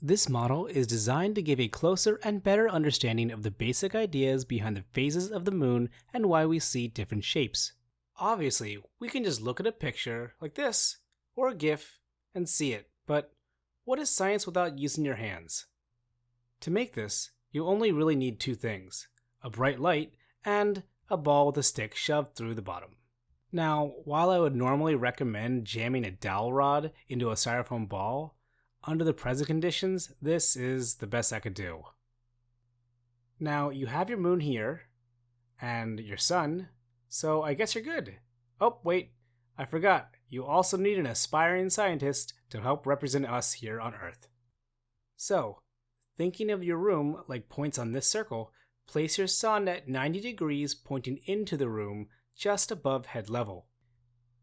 This model is designed to give a closer and better understanding of the basic ideas behind the phases of the moon and why we see different shapes. Obviously, we can just look at a picture like this or a GIF and see it, but what is science without using your hands? To make this, you only really need two things: a bright light and a ball with a stick shoved through the bottom. Now, while I would normally recommend jamming a dowel rod into a styrofoam ball, under the present conditions, this is the best I could do. Now, you have your moon here, and your sun, so I guess you're good. Oh, wait, I forgot. You also need an aspiring scientist to help represent us here on Earth. So, thinking of your room like points on this circle, place your sun at 90 degrees pointing into the room just above head level.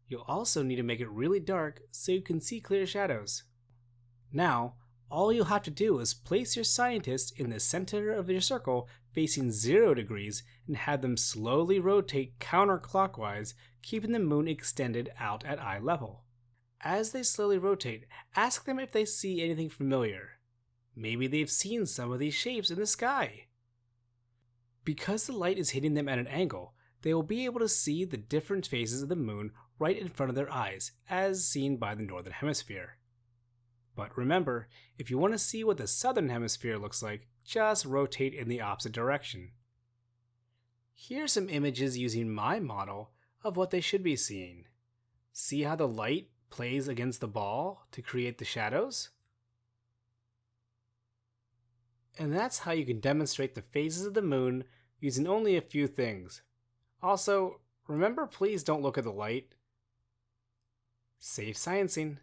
You'll also need to make it really dark so you can see clear shadows. Now, all you'll have to do is place your scientist in the center of your circle facing 0 degrees and have them slowly rotate counterclockwise, keeping the moon extended out at eye level. As they slowly rotate, ask them if they see anything familiar. Maybe they've seen some of these shapes in the sky. Because the light is hitting them at an angle, they will be able to see the different phases of the moon right in front of their eyes, as seen by the northern hemisphere. But remember, if you want to see what the southern hemisphere looks like, just rotate in the opposite direction. Here are some images using my model of what they should be seeing. See how the light plays against the ball to create the shadows? And that's how you can demonstrate the phases of the moon using only a few things. Also, remember, please don't look at the light. Safe sciencing.